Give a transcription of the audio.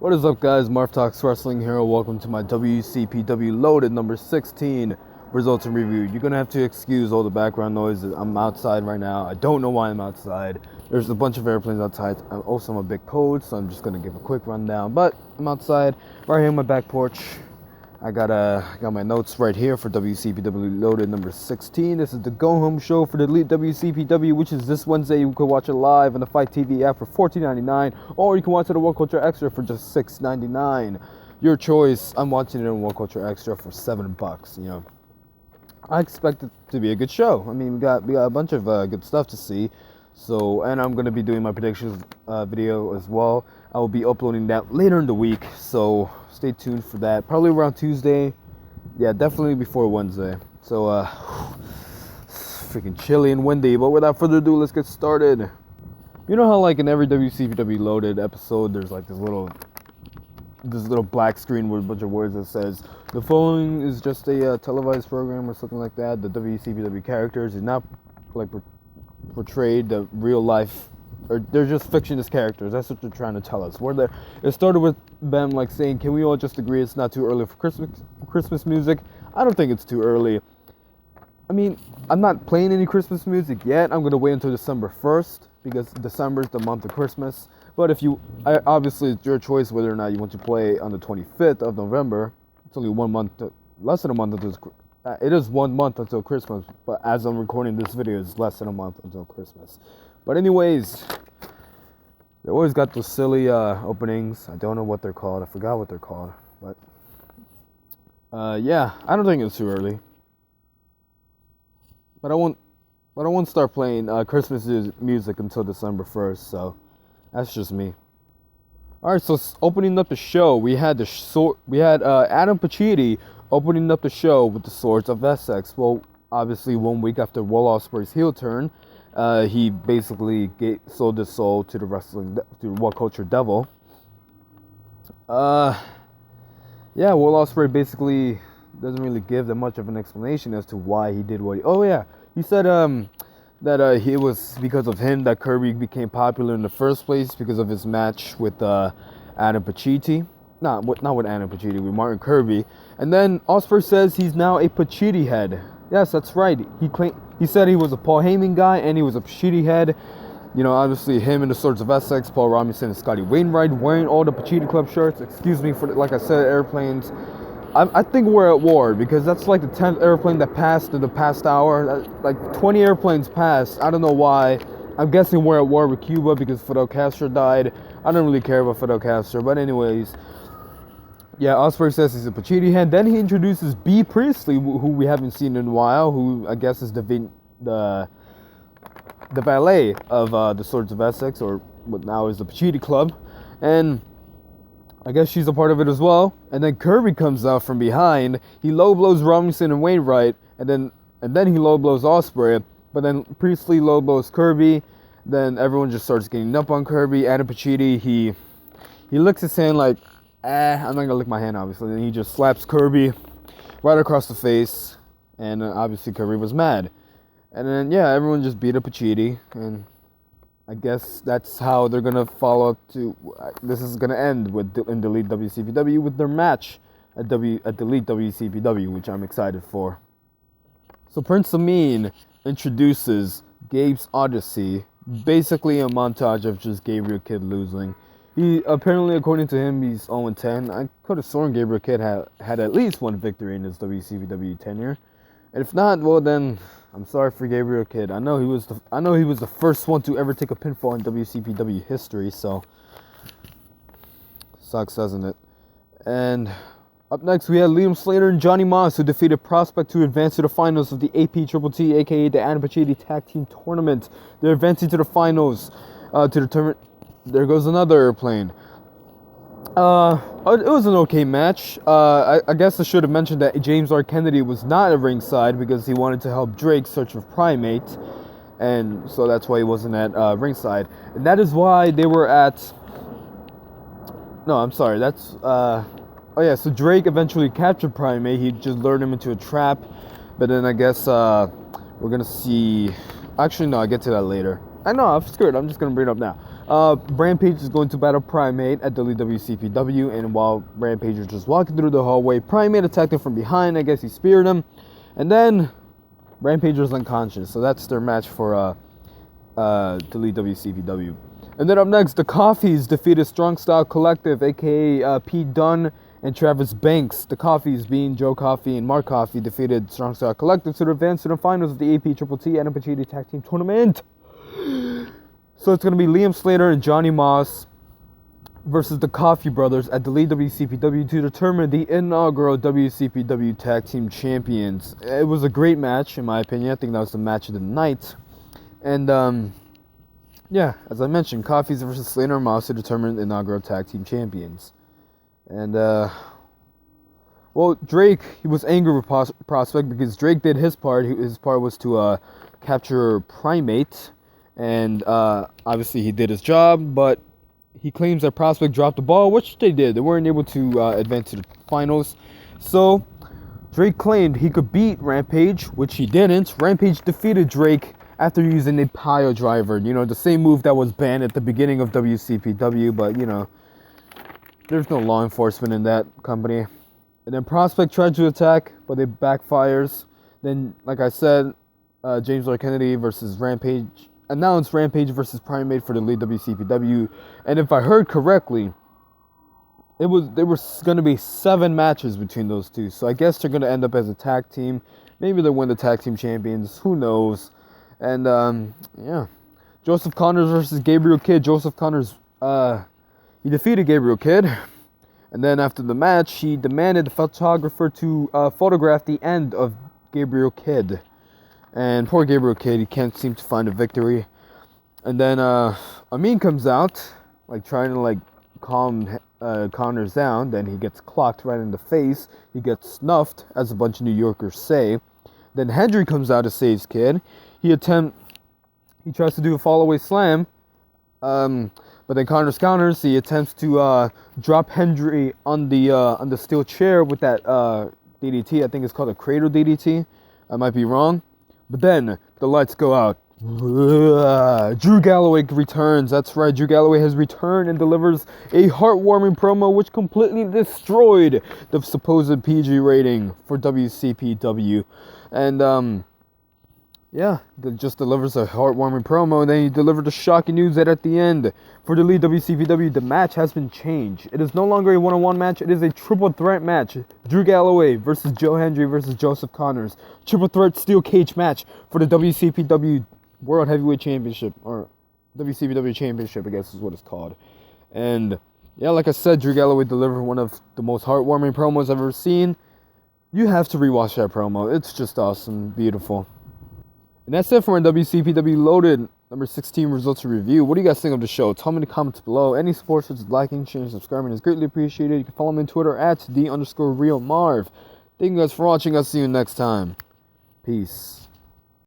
What is up, guys? Marv Talks Wrestling here. Welcome to my WCPW loaded number 16 results and review. You're gonna have to excuse all the background noise. I'm outside right now. I don't know why I'm outside. There's a bunch of airplanes outside. I'm a bit cold, so I'm just gonna give a quick rundown. But I'm outside, right here on my back porch. I got my notes right here for WCPW loaded number 16. This is the go home show for the Elite WCPW, which is this Wednesday. You can watch it live on the Fight TV app for $14.99, or you can watch it on World Culture Extra for just $6.99. Your choice. I'm watching it on World Culture Extra for $7. You know, I expect it to be a good show. I mean, we got a bunch of good stuff to see. So, and I'm gonna be doing my predictions video as well. I will be uploading that later in the week, so stay tuned for that. Probably around Tuesday. Yeah, definitely before Wednesday. So, freaking chilly and windy. But without further ado, let's get started. You know how, like, in every WCPW loaded episode, there's like this little black screen with a bunch of words that says the following is just a televised program or something like that. The WCPW characters is not like portrayed the real life, or they're just fictionist characters. That's what they're trying to tell us. It started with them like saying, can we all just agree it's not too early for Christmas music? I don't think it's too early. I mean, I'm not playing any Christmas music yet. I'm gonna wait until December 1st because December is the month of Christmas. But obviously it's your choice whether or not you want to play on the 25th of November. It's only 1 month, less than a month until it is 1 month until Christmas, but as I'm recording this video, it's less than a month until Christmas. But anyways, they always got those silly openings. I don't know what they're called. I forgot what they're called. But yeah, I don't think it's too early. But I won't start playing Christmas music until December 1st. So that's just me. All right, so opening up the show, we had Adam Pacitti opening up the show with the Swords of Essex. Well, obviously 1 week after Will Ospreay's heel turn, he basically sold his soul to the What Culture Devil. Yeah, Will Ospreay basically doesn't really give that much of an explanation as to why he did what he... Oh yeah, he said that it was because of him that Kirby became popular in the first place because of his match with Adam Pacitti. Not with Adam Pacitti, with Martin Kirby. And then Ospreay says he's now a Pacitti head. Yes, that's right. He said he was a Paul Heyman guy and he was a Pacitti head. You know, obviously him and the Swords of Essex, Paul Robinson and Scotty Wainwright wearing all the Pacitti Club shirts. Excuse me for, like I said, airplanes. I think we're at war because that's like the 10th airplane that passed in the past hour. Like 20 airplanes passed. I don't know why. I'm guessing we're at war with Cuba because Fidel Castro died. I don't really care about Fidel Castro, but anyways. Yeah, Ospreay says he's a Pacitti head. Then he introduces B. Priestley, who we haven't seen in a while, who I guess is the valet of the Swords of Essex, or what now is the Pacitti Club. And I guess she's a part of it as well. And then Kirby comes out from behind. He low blows Robinson and Wainwright, and then he low blows Ospreay. But then Priestley low blows Kirby. Then everyone just starts getting up on Kirby. Adam Pacitti, he licks his hand like, I'm not gonna lick my hand, obviously. And he just slaps Kirby right across the face, and obviously Kirby was mad. And then yeah, everyone just beat up Pacitti, and I guess that's how they're gonna follow up to. This is gonna end in the Elite WCPW with their match at the Elite WCPW, which I'm excited for. So Prince Amin introduces Gabe's Odyssey, basically a montage of just Gabriel Kidd losing. He apparently, according to him, he's 0-10. I could have sworn Gabriel Kidd had at least one victory in his WCPW tenure. And if not, well then, I'm sorry for Gabriel Kidd. I know he was the first one to ever take a pinfall in WCPW history. So sucks, doesn't it? And up next, we had Liam Slater and Johnny Moss, who defeated Prospect to advance to the finals of the AP Triple T, aka the Adam Pacitti Tag Team Tournament. They're advancing to the finals to determine. There goes another airplane. It was an okay match. I guess I should have mentioned that James R. Kennedy was not at ringside because he wanted to help Drake search for Primate. And so that's why he wasn't at ringside. And that is why they were at... No, I'm sorry. That's... Oh yeah, so Drake eventually captured Primate. He just lured him into a trap. But then I guess we're going to see... Actually, no, I'll get to that later. I know, I'm scared. I'm just going to bring it up now. Rampage is going to battle Primate at WCPW, and while Rampage was just walking through the hallway, Primate attacked him from behind. I guess he speared him, and then Rampage was unconscious. So that's their match for WCPW. And then up next, the Coffees defeated Strong Style Collective, aka Pete Dunne and Travis Banks. The Coffees, being Joe Coffey and Mark Coffey, defeated Strong Style Collective to advance to the finals of the AP Triple T NPT Tag Team Tournament. So it's going to be Liam Slater and Johnny Moss versus the Coffey Brothers at the WCPW to determine the inaugural WCPW Tag Team Champions. It was a great match, in my opinion. I think that was the match of the night. And, yeah, as I mentioned, Coffees versus Slater and Moss to determine the inaugural Tag Team Champions. And, well, Drake, he was angry with Prospect because Drake did his part. His part was to capture Primate. And obviously he did his job, but he claims that Prospect dropped the ball, which they did. They weren't able to advance to the finals. So Drake claimed he could beat Rampage, which he didn't. Rampage defeated Drake after using a pile driver. You know, the same move that was banned at the beginning of WCPW, but, you know, there's no law enforcement in that company. And then Prospect tried to attack, but it backfires. Then, like I said, James Lloyd Kennedy versus Rampage announced Rampage versus Primate for the lead WCPW, and if I heard correctly, there was going to be 7 matches between those two. So I guess they're going to end up as a tag team. Maybe they'll win the tag team champions. Who knows? And yeah, Joseph Connors versus Gabriel Kidd. Joseph Connors, he defeated Gabriel Kidd, and then after the match, he demanded the photographer to photograph the end of Gabriel Kidd. And poor Gabriel Kidd, he can't seem to find a victory. And then Amin comes out, like trying to like calm Connors down. Then he gets clocked right in the face. He gets snuffed, as a bunch of New Yorkers say. Then Hendry comes out to save Kidd. He tries to do a fall-away slam. But then Connors counters. He attempts to drop Hendry on the steel chair with that DDT. I think it's called a cradle DDT. I might be wrong. But then the lights go out. Drew Galloway returns. That's right. Drew Galloway has returned and delivers a heartwarming promo which completely destroyed the supposed PG rating for WCPW. And yeah, just delivers a heartwarming promo, and then he delivered the shocking news that at the end, for the lead WCPW, the match has been changed. It is no longer a one-on-one match, it is a triple threat match. Drew Galloway versus Joe Hendry versus Joseph Connors. Triple threat steel cage match for the WCPW World Heavyweight Championship, or WCPW Championship, I guess is what it's called. And yeah, like I said, Drew Galloway delivered one of the most heartwarming promos I've ever seen. You have to rewatch that promo. It's just awesome, beautiful. And that's it for my WCPW Loaded number 16 results review. What do you guys think of the show? Tell me in the comments below. Any support such as liking, sharing, subscribing is greatly appreciated. You can follow me on Twitter at @D_RealMarv. Thank you guys for watching. I'll see you next time. Peace.